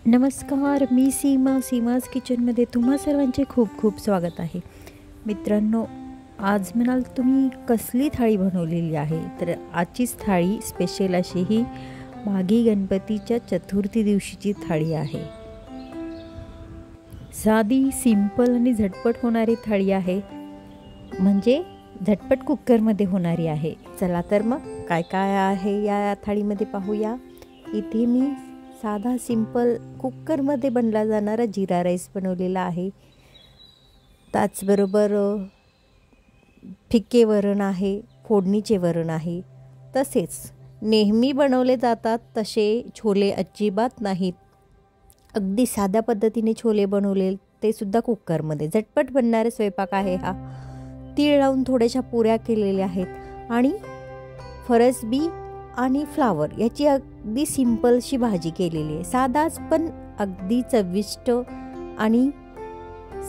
नमस्कार, मी सीमाज किचनमध्ये तुम्हा सर्वांचे खूप खूप स्वागत आहे. मित्रांनो, आज म्हणाल तुम्ही कसली थाळी बनवलेली आहे, तर आजचीच थाळी स्पेशल अशी ही माघी गणपतीच्या चतुर्थी दिवशीची थाळी आहे. साधी, सिंपल आणि झटपट होणारी थाळी आहे, म्हणजे झटपट कुकरमध्ये होणारी आहे. चला तर मग काय काय आहे या थाळीमध्ये पाहूया. इथे मी साधा सिंपल कुकरमध्ये बनला जाणारा जिरा राईस बनवलेला आहे. त्याचबरोबर फिक्के वरण आहे, फोडणीचे वरण आहे. तसेच नेहमी बनवले जातात तसे छोले अजिबात नाहीत. अगदी साध्या पद्धतीने छोले बनवले, ते सुद्धा कुकरमध्ये. झटपट बनणारे स्वयंपाक आहे हा. तीळ लावून थोड्याशा पुऱ्या केलेल्या आहेत आणि फरसबी आणि फ्लावर याची अगदी सिंपलशी भाजी केलेली आहे. साधाच पण अगदी चविष्ट आणि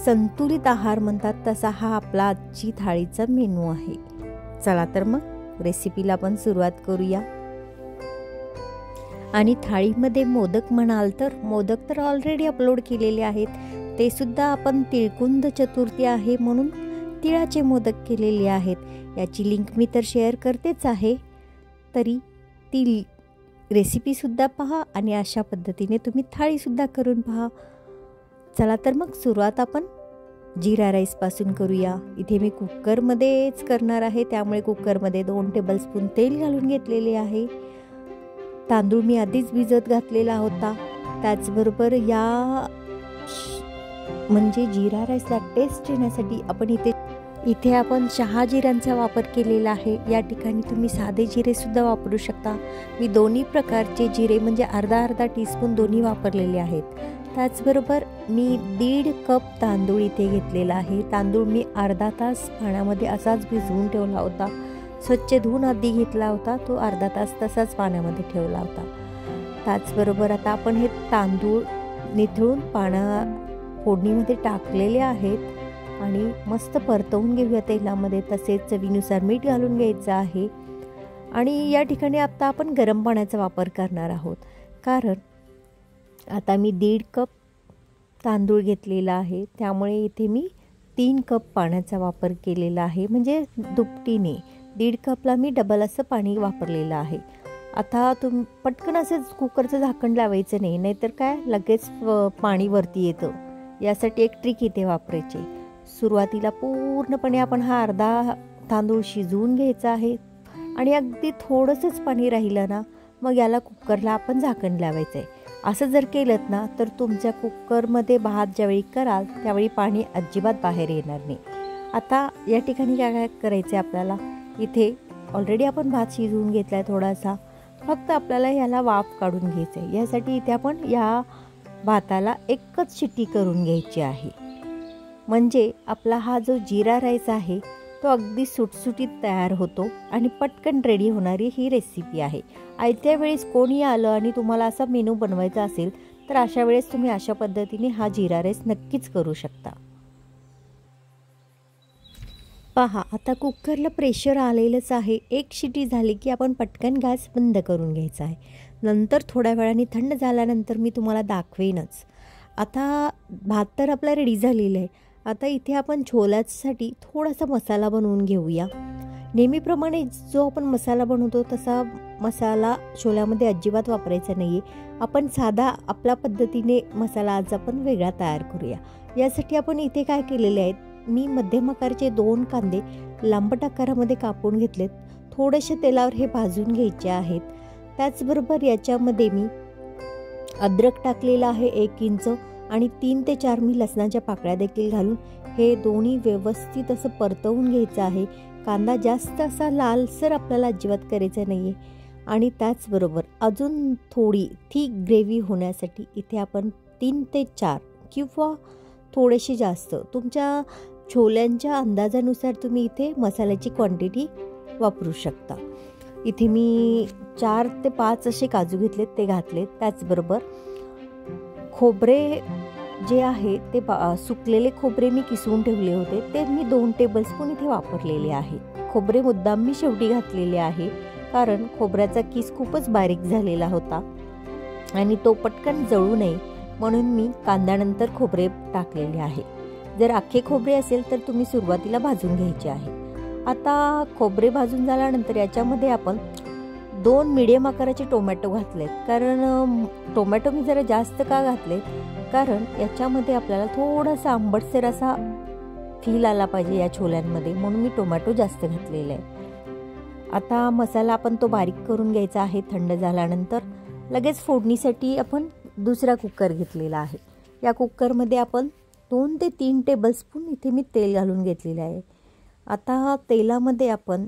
संतुलित आहार म्हणतात तसा हा आपला आजची थाळीचा मेनू आहे. चला तर मग रेसिपीला आपण सुरुवात करूया. आणि थाळीमध्ये मोदक म्हणाल तर मोदक तर ऑलरेडी अपलोड केलेले आहेत. ते सुद्धा आपण तिळकुंद चतुर्थी आहे म्हणून तिळाचे मोदक केलेले आहेत. याची लिंक मी तर शेअर करतेच आहे, तरी ती रेसिपीसुद्धा पहा आणि अशा पद्धतीने तुम्ही थाळीसुद्धा करून पहा. चला तर मग सुरुवात आपण जिरा राईसपासून करूया. इथे मी कुकरमध्येच करणार आहे, त्यामुळे कुकरमध्ये 2 टेबलस्पून तेल घालून घेतलेले आहे. तांदूळ मी आधीच भिजत घातलेला होता. त्याचबरोबर म्हणजे जिरा राईसला टेस्ट येण्यासाठी आपण इथे आपण शहाजिऱ्यांचा वापर केलेला आहे. या ठिकाणी तुम्ही साधे जिरे सुद्धा वापरू शकता. मी दोन्ही प्रकारचे जिरे म्हणजे अर्धा टीस्पून दोन्ही वापरलेले आहेत. त्याचबरोबर मी 1.5 कप तांदूळ इथे घेतलेला आहे. तांदूळ मी अर्धा तास पाण्यामध्ये असाच भिजवून ठेवला होता. स्वच्छ धुवून आधी घेतला होता, तो अर्धा तास तसाच पाण्यामध्ये ठेवला होता. त्याचबरोबर आता आपण हे तांदूळ निथळून फोडणीमध्ये टाकलेले आहेत आणि मस्त परतवून घेऊया तेलामध्ये. तसेच चवीनुसार मीठ घालून घ्यायचं आहे. आणि या ठिकाणी आता आपण गरम पाण्याचा वापर करणार आहोत, कारण आता मी 1.5 कप तांदूळ घेतलेला आहे, त्यामुळे इथे मी 3 कप पाण्याचा वापर केलेला आहे. म्हणजे दुपटीने 1.5 कपला मी डबल असं पाणी वापरलेलं आहे. आता पटकन असं कुकरचं झाकण लावायचं नाही, नाहीतर काय लगेच पाणी वरती येतं. यासाठी एक ट्रिक इथे वापरायची. सुरुवातीला पूर्णपणे आपण हा अर्धा तांदूळ शिजवून घ्यायचा आहे आणि अगदी थोडंसंच पाणी राहिलं ना, मग याला कुकरला आपण झाकण लावायचं आहे. असं जर केलं ना, तर तुमच्या कुकरमध्ये भात ज्यावेळी कराल त्यावेळी पाणी अजिबात बाहेर येणार नाही. आता या ठिकाणी काय करायचं आहे आपल्याला, इथे ऑलरेडी आपण भात शिजवून घेतला आहे थोडासा, फक्त आपल्याला याला वाफ काढून घ्यायचं आहे. यासाठी इथे आपण या भाताला एकच शिट्टी करून घ्यायची आहे. म्हणजे आपला हा जो जिरा राईस आहे तो अगदी सुटसुटीत तयार होतो आणि पटकन रेडी होणारी ही रेसिपी आहे. आयत्या वेळेस कोणी आलं आणि तुम्हाला असा मेनू बनवायचा असेल तर अशा वेळेस तुम्ही अशा पद्धतीने हा जिरा राईस नक्कीच करू शकता. पहा, आता कुकरला प्रेशर आलेलंच आहे. एक शिटी झाली की आपण पटकन गॅस बंद करून घ्यायचा आहे. नंतर थोड्या वेळाने थंड झाल्यानंतर मी तुम्हाला दाखवेनच. आता भात तर आपला रेडी झालेला आहे. आता इथे आपण छोल्यासाठी थोडासा मसाला बनवून घेऊया. नेहमीप्रमाणे जो आपण मसाला बनवतो तसा मसाला छोल्यामध्ये अजिबात वापरायचा नाही आहे. आपण साधा आपल्या पद्धतीने मसाला आज आपण वेगळा तयार करूया. यासाठी आपण इथे काय केलेले आहेत, मी मध्यम आकाराचे 2 कांदे लांबट आकारामध्ये कापून घेतलेत. थोडेसे तेलावर हे भाजून घ्यायचे आहेत. त्याचबरोबर याच्यामध्ये मी अद्रक टाकलेला आहे 1 इंच आणि 3 ते 4 मी लसणाच्या पाकळ्या देखील घालून हे दोन्ही व्यवस्थित असं परतवून घ्यायचं आहे. कांदा जास्त असा लालसर आपल्याला अजिबात करायचा नाही आहे. आणि त्याचबरोबर अजून थोडी थिक ग्रेव्ही होण्यासाठी इथे आपण 3 ते 4 किंवा थोडेसे जास्त तुमच्या छोल्यांच्या अंदाजानुसार तुम्ही इथे मसाल्याची क्वांटिटी वापरू शकता. इथे मी 4 ते 5 असे काजू घेतलेत, ते घातलेत. त्याचबरोबर खोबरे जे आहे ते सुकलेले खोबरे मी किसून ठेवले होते, ते मी 2 टेबलस्पून इथे वापरलेले आहे. खोबरे मुद्दाम मी शेवटी घातलेले आहे, कारण खोबऱ्याचा किस खूपच बारीक झालेला होता आणि तो पटकन जळू नये म्हणून मी कांद्यानंतर खोबरे टाकलेले आहे. जर अख्खे खोबरे असेल तर तुम्ही सुरुवातीला भाजून घ्यायचे आहे. आता खोबरे भाजून झाल्यानंतर याच्यामध्ये आपण 2 मीडियम आकाराचे टोमॅटो घातलेत. कारण टोमॅटो मी जरा जास्त का घातले, कारण याच्यामध्ये आपल्याला थोडासा आंबटसर असा फील आला पाहिजे या छोल्यांमध्ये, म्हणून मी टोमॅटो जास्त घातलेले आहे. आता मसाला आपण तो बारीक करून घ्यायचा आहे. थंड झाल्यानंतर लगेच फोडणीसाठी आपण दुसरा कुकर घेतलेला आहे. या कुकरमध्ये आपण 2 ते 3 टेबलस्पून इथे मी तेल घालून घेतलेले आहे. आता तेलामध्ये आपण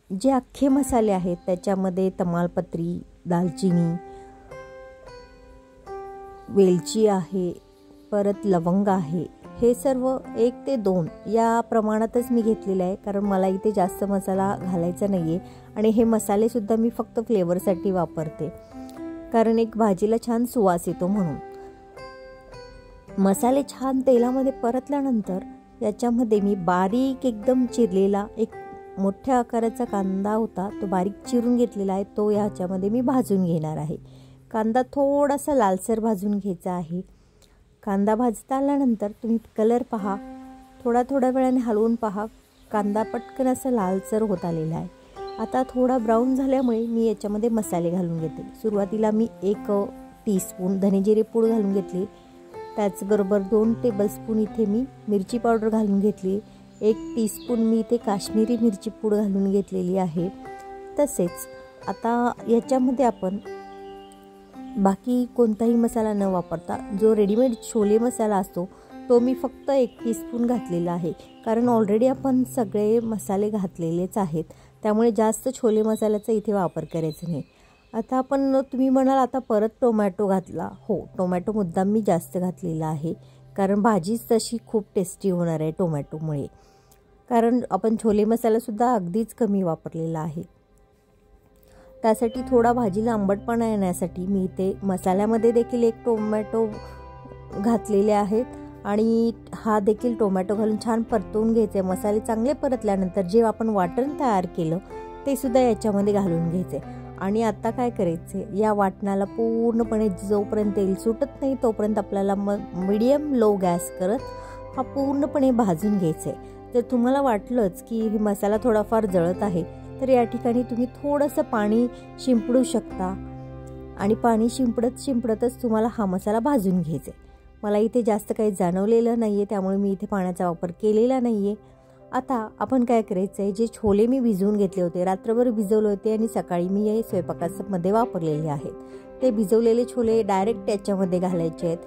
जे अख्खे मसाले आहेत त्याच्यामध्ये तमालपत्री, दालचिनी, वेलची आहे, परत लवंग आहे, हे सर्व 1 ते 2 या प्रमाणातच मी घेतलेलं आहे. कारण मला इथे जास्त मसाला घालायचा नाही आहे आणि हे मसालेसुद्धा मी फक्त फ्लेवरसाठी वापरते, कारण एक भाजीला छान सुवास येतो म्हणून. मसाले छान तेलामध्ये परतल्यानंतर याच्यामध्ये मी बारीक एकदम चिरलेला एक मोठ्या आकाराचा कांदा होता, तो बारीक चिरून घेतलेला आहे, तो ह्याच्यामध्ये मी भाजून घेणार आहे. कांदा थोडासा लालसर भाजून घ्यायचा आहे. कांदा भाजता आल्यानंतर तुम्ही कलर पहा, थोड्या वेळाने हलवून पहा, कांदा पटकन असा लालसर होत आलेला आहे. आता थोडा ब्राऊन झाल्यामुळे मी याच्यामध्ये मसाले घालून घेते. सुरुवातीला मी 1 टीस्पून धनेजिरे पूड घालून घेतली. त्याचबरोबर 2 टेबलस्पून इथे मी मिरची पावडर घालून घेतली. 1 टीस्पून मी इथे काश्मीरी मिरची पूड घालून घेतलेली आहे. तसेच आता याच्यामध्ये आपण बाकी कोणताही मसाला न वापरता जो रेडीमेड छोले मसाला असतो तो मी फक्त 1 टीस्पून घातलेला आहे. कारण ऑलरेडी आपण सगळे मसाले घातलेलेच आहेत, त्यामुळे जास्त छोले मसाल्याचा इथे वापर करायचा नाही. आता तुम्ही म्हणाल आता परत टोमॅटो घातला. हो, टोमॅटो मुद्दाम मी जास्त घातलेला आहे, कारण भाजीच तशी खूप टेस्टी होणार आहे टोमॅटोमुळे. कारण आपण छोले मसालासुद्धा अगदीच कमी वापरलेला आहे. त्यासाठी थोडा भाजीला आंबटपणा येण्यासाठी मी इथे मसाल्यामध्ये देखील 1 टोमॅटो घातलेले आहेत आणि हा देखील टोमॅटो घालून छान परतवून घ्यायचे. मसाले चांगले परतल्यानंतर जे आपण वाटण तयार केलं ते सुद्धा याच्यामध्ये घालून घ्यायचे. आणि आता काय करायचे, या वाटणाला पूर्णपणे जोपर्यंत तेल सुटत नाही तोपर्यंत आपल्याला मीडियम लो गॅस करत हा पूर्णपणे भाजून घ्यायचा आहे. जर तुम्हाला वाटलंच की मसाला थोडाफार जळत आहे तर या ठिकाणी तुम्ही थोडंसं पाणी शिंपडू शकता आणि पाणी शिंपडतच तुम्हाला हा मसाला भाजून घ्यायचा आहे. मला इथे जास्त काही जाणवलेलं नाही आहे, त्यामुळे मी इथे पाण्याचा वापर केलेला नाही आहे. आता आपण काय करायचं आहे, जे छोले मी भिजवून घेतले होते, रात्रभर भिजवले होते आणि सकाळी मी हे स्वयंपाकामध्ये वापरलेले आहेत, ते भिजवलेले छोले डायरेक्ट त्याच्यामध्ये घालायचे आहेत.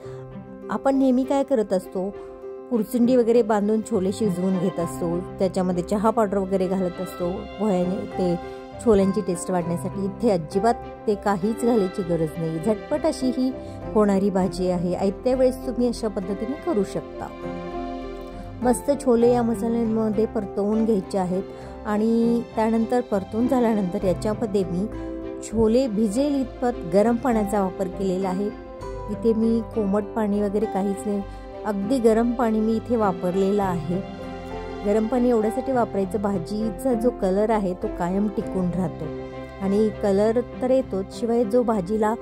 आपण नेहमी काय करत असतो, पुरचुंडी वगैरे बांधून छोले शिजवून घेत असतो, त्याच्यामध्ये चहा पावडर वगैरे घालत असतो पोह्याने ते छोल्यांची टेस्ट वाढण्यासाठी. इथे अजिबात ते काहीच घालायची गरज नाही. झटपट अशी ही होणारी भाजी आहे. आयत्या वेळेस तुम्ही अशा पद्धतीने करू शकता. मस्त छोले या मसाल्यांमध्ये परतवून घ्यायचे आहेत आणि त्यानंतर परतवून झाल्यानंतर याच्यामध्ये मी छोले भिजेल इतपत गरम पाण्याचा वापर केलेला आहे. इथे मी कोमट पाणी वगैरे काहीच नाही, अगदी गरम पाणी मी इथे वापरलेलं आहे. गरम पाणी एवढ्यासाठी वापरायचं, भाजीचा जो कलर आहे तो कायम टिकून राहतो आणि कलर तर येतोच, शिवाय जो भाजीला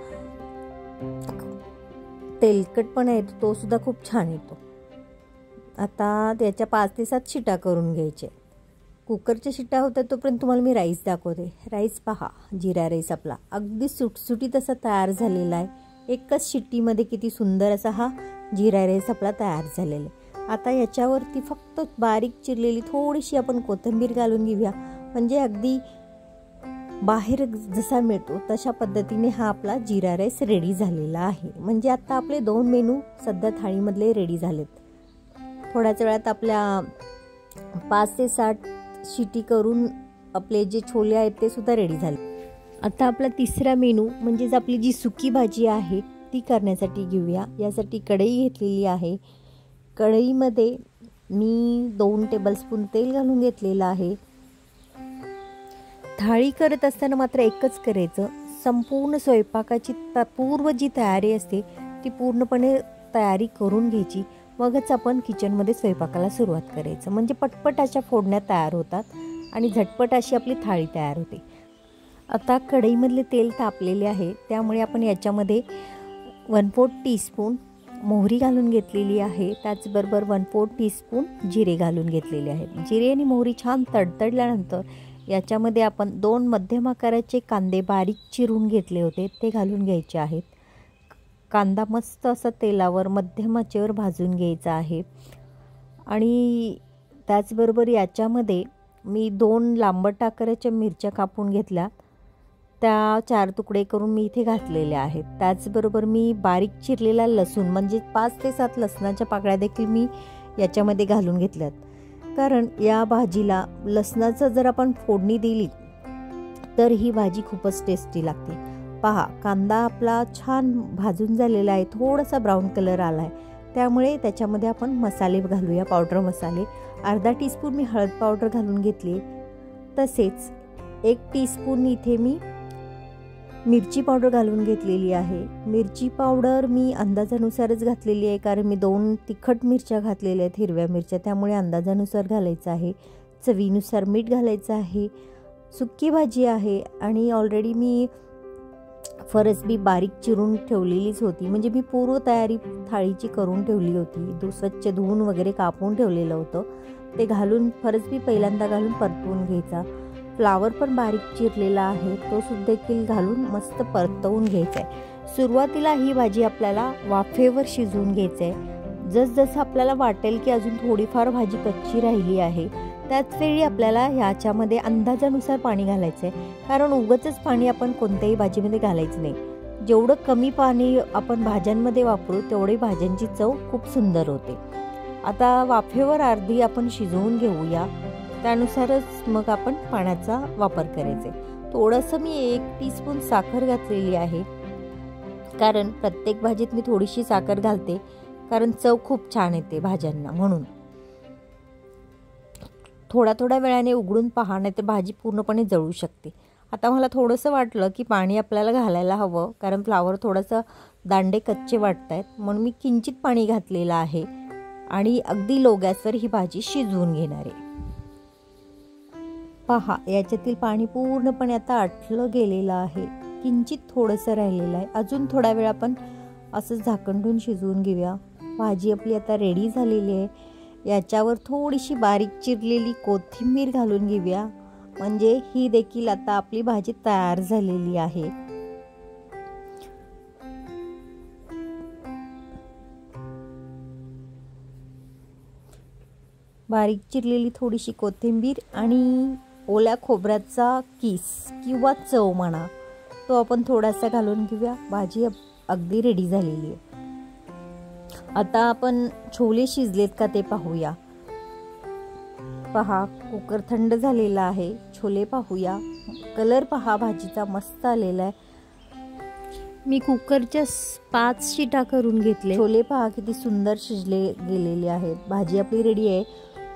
तेलकटपणा येतो तो सुद्धा खूप छान येतो. आता त्याच्या 5 ते 7 शिट्या करून घ्यायचे. कुकरच्या शिट्या होत्या तोपर्यंत तुम्हाला मी राईस दाखवते. राईस पहा, जिरा राईस आपला अगदी सुटसुटीत असा तयार झालेला आहे. एकच शिट्टीमध्ये किती सुंदर असा हा जिरा राईस आपला तयार झालेला आहे. आता याच्यावरती फक्त बारीक चिरलेली थोडीशी आपण कोथिंबीर घालून घेऊया, म्हणजे अगदी बाहेर जसा मिळतो तशा पद्धतीने हा आपला जिरा राईस रेडी झालेला आहे. म्हणजे आता आपले 2 मेनू सध्या थाळीमधले रेडी झालेत. थोड्याच वेळात आपल्या 5 ते 7 शिटी करून आपले जे छोले आहेत ते सुद्धा रेडी झाले. आता आपला तिसरा मेनू म्हणजेच आपली जी सुकी भाजी आहे ती करण्यासाठी घेऊया. यासाठी कढई घेतलेली आहे. कढईमध्ये मी 2 टेबलस्पून तेल घालून घेतलेलं आहे. थाळी करत असताना मात्र एकच करायचं, संपूर्ण स्वयंपाकाची पूर्व जी तयारी असते ती पूर्णपणे तयारी करून घ्यायची, मगच आपण किचनमध्ये स्वयंपाकाला सुरुवात करायचं. म्हणजे पटपट अशा फोडण्या तयार होतात आणि झटपट अशी आपली थाळी तयार होते. आता कढईमधले तेल तापलेले आहे, त्यामुळे आपण याच्यामध्ये 1/4 टीस्पून मोहरी घालून घेतलेली आहे, त्याचबरोबर 1/4 टीस्पून जिरे घालून घेतलेले आहेत. जिरे आणि मोहरी छान तडतडल्यानंतर याच्यामध्ये आपण 2 मध्यम आकाराचे कांदे बारीक चिरून घेतले होते ते घालून घ्यायचे आहेत. कांदा मस्त असा तेलावर मध्यम आचेवर भाजून घ्यायचा आहे. आणि त्याचबरोबर याच्यामध्ये मी 2 लांबट आकाराच्या मिरच्या कापून घेतल्या, त्या 4 तुकडे करून मी इथे घातलेले आहेत. त्याचबरोबर मी बारीक चिरलेला लसूण म्हणजे 5 ते 7 लसणाच्या पाकळ्या देखील मी याच्यामध्ये घालून घेतल्यात. कारण या भाजीला लसणाचं जर आपण फोडणी दिली तर ही भाजी खूपच टेस्टी लागते. पहा, कांदा आपला छान भाजून झालेला आहे, थोडासा ब्राऊन कलर आला आहे. त्यामुळे त्याच्यामध्ये आपण मसाले घालूया, पावडर मसाले. अर्धा टीस्पून मी हळद पावडर घालून घेतली. तसेच 1 टीस्पून इथे मी मिरची पावडर घालून घेतलेली आहे. मिरची पावडर मी अंदाजानुसारच घातलेली आहे, कारण मी 2 तिखट मिरच्या घातलेल्या आहेत, हिरव्या मिरच्या, त्यामुळे अंदाजानुसार घालायचं आहे. चवीनुसार मीठ घालायचं आहे. सुक्की भाजी आहे आणि ऑलरेडी मी फरसबी बारीक चिरून ठेवलेलीच होती, म्हणजे मी पूर्व तयारी थाळीची करून ठेवली होती. स्वच्छ धुवून वगैरे कापून ठेवलेलं होतं. ते घालून फरसबी पहिल्यांदा घालून परतवून घ्यायचा. फ्लावर पण बारीक चिरलेला आहे, तो सुद्धा देखील घालून मस्त परतवून घ्यायचा आहे. सुरुवातीला ही भाजी आपल्याला वाफेवर शिजवून घ्यायचं आहे. जसजसं आपल्याला वाटेल की अजून थोडीफार भाजी कच्ची राहिली आहे, त्याच वेळी आपल्याला ह्याच्यामध्ये अंदाजानुसार पाणी घालायचं आहे. कारण उगाचच पाणी आपण कोणत्याही भाजीमध्ये घालायचं नाही. जेवढं कमी पाणी आपण भाज्यांमध्ये वापरू तेवढी भाज्यांची चव खूप सुंदर होते. आता वाफेवर अर्धी आपण शिजवून घेऊया, त्यानुसारच मग आपण पाण्याचा वापर करायचा आहे. थोडंसं मी 1 टीस्पून साखर घातलेली आहे, कारण प्रत्येक भाजीत मी थोडीशी साखर घालते, कारण चव खूप छान येते भाज्यांना. म्हणून थोड्या वेळाने उघडून पहा, नाही तर भाजी पूर्णपणे जळू शकते. आता मला थोडंसं वाटलं की पाणी आपल्याला घालायला हवं, कारण फ्लावर थोडंसं दांडे कच्चे वाटत आहेत, म्हणून मी किंचित पाणी घातलेलं आहे आणि अगदी लो गॅसवर ही भाजी शिजवून घेणार आहे. पहा, याच्यातील पाणी पूर्णपणे आता आटलं गेलेलं आहे, किंचित थोडंसं राहिलेलं आहे. अजून थोडा वेळ आपण असं झाकण ठेवून शिजवून घेऊया. भाजी आपली आता रेडी झालेली आहे. याच्यावर थोडीशी बारीक चिरलेली कोथिंबीर घालून घेऊया, म्हणजे ही देखील आता आपली भाजी तयार झालेली आहे. बारीक चिरलेली थोडीशी कोथिंबीर आणि ओल्या खोबऱ्याचा किस किंवा चव म्हणा, तो आपण थोडासा घालून घेऊया. भाजी अगदी रेडी झालेली आहे. आता आपण छोले शिजलेत का ते पाहूया. पहा, कुकर थंड झालेला आहे. छोले पाहूया. कलर पहा भाजीचा मस्त आलेला आहे. मी कुकरच्या 5 शिटा करून घेतले. छोले पहा किती सुंदर शिजले गेलेले आहेत. भाजी आपली रेडी आहे.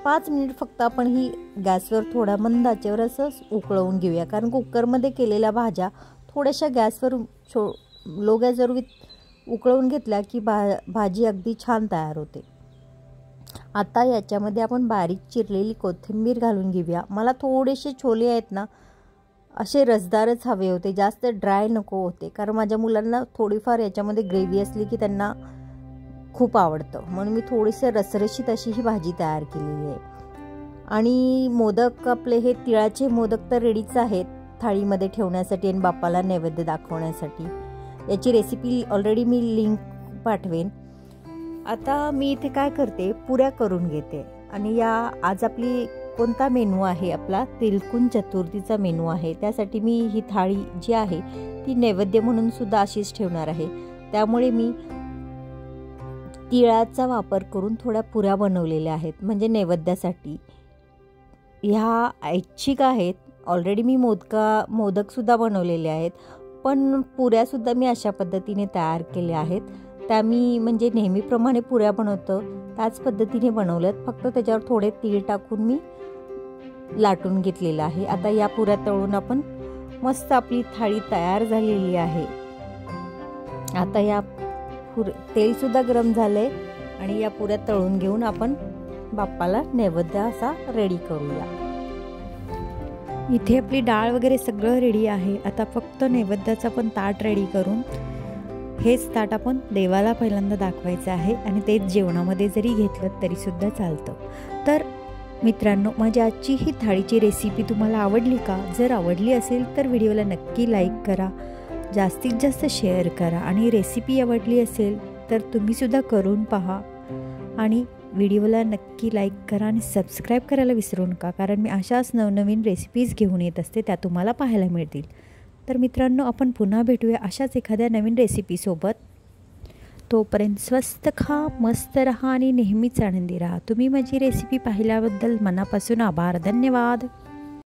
5 मिनिट फक्त आपण ही गॅसवर थोड्या मंद आचेवर असं उकळवून घेऊया, कारण कुकरमध्ये केलेल्या भाज्या थोड्याशा गॅसवर लो गॅसवर उकळवून घेतल्या की भाजी अगदी छान तयार होते. आता याच्यामध्ये आपण बारीक चिरलेली कोथिंबीर घालून घेऊया. मला थोडेसे छोले आहेत ना असे रसदारच हवे होते, जास्त ड्राय नको होते, कारण माझ्या मुलांना थोडीफार याच्यामध्ये ग्रेव्ही असली की त्यांना खूप आवडतं, म्हणून मी थोडीशी रसरशीत अशी ही भाजी तयार केलेली आहे. आणि मोदक आपले हे तिळाचे मोदक तर रेडीच आहेत थाळीमध्ये ठेवण्यासाठी आणि बाप्पाला नैवेद्य दाखवण्यासाठी. याची रेसिपी ऑलरेडी मी लिंक पाठवेन. आता मी इथे काय करते, पुऱ्या करून घेते. आणि आज आपली कोणता मेनू आहे, आपला तिलकुंज चतुर्थीचा मेनू आहे. त्यासाठी मी ही थाळी जी आहे ती नैवेद्य म्हणून सुद्धा अशीच ठेवणार आहे. त्यामुळे मी तिळाचा वापर करून थोड्या पुऱ्या बनवलेल्या आहेत, म्हणजे नैवेद्यासाठी. ह्या ऐच्छिक आहेत. ऑलरेडी मी मोदकसुद्धा बनवलेले आहेत, पण पुऱ्यासुद्धा मी अशा पद्धतीने तयार केल्या आहेत. त्या मी म्हणजे नेहमीप्रमाणे पुऱ्या बनवतो त्याच पद्धतीने बनवल्यात, फक्त त्याच्यावर थोडे तीळ टाकून मी लाटून घेतलेलं आहे. आता या पुऱ्या तळून आपण मस्त आपली थाळी तयार झालेली आहे. आता या तेलसुद्धा गरम झालंय आणि या पुऱ्या तळून घेऊन आपण बाप्पाला नैवेद्य असा रेडी करूया. इथे आपली डाळ वगैरे सगळं रेडी आहे. आता फक्त नैवेद्याचा पण ताट रेडी करून हेच ताट आपण देवाला पहिल्यांदा दाखवायचं आहे आणि तेच जेवणामध्ये जरी घेतलं तरीसुद्धा चालतं. तर मित्रांनो, माझी आजची ही थाळीची रेसिपी तुम्हाला आवडली का? जर आवडली असेल तर व्हिडिओला नक्की लाईक करा, जास्तीत जास्त शेअर करा आणि रेसिपी आवडली असेल तर तुम्हीसुद्धा करून पहा आणि व्हिडिओला नक्की लाईक करा आणि सबस्क्राईब करायला विसरू नका, कारण मी अशाच नवनवीन रेसिपीज घेऊन येत असते, त्या तुम्हाला पाहायला मिळतील. तर मित्रांनो, आपण पुन्हा भेटूया अशाच एखाद्या नवीन रेसिपीसोबत. तोपर्यंत स्वस्त खा, मस्त रहा आणि नेहमीच आनंदी राहा. तुम्ही माझी रेसिपी पाहिल्याबद्दल मनापासून आभार. धन्यवाद.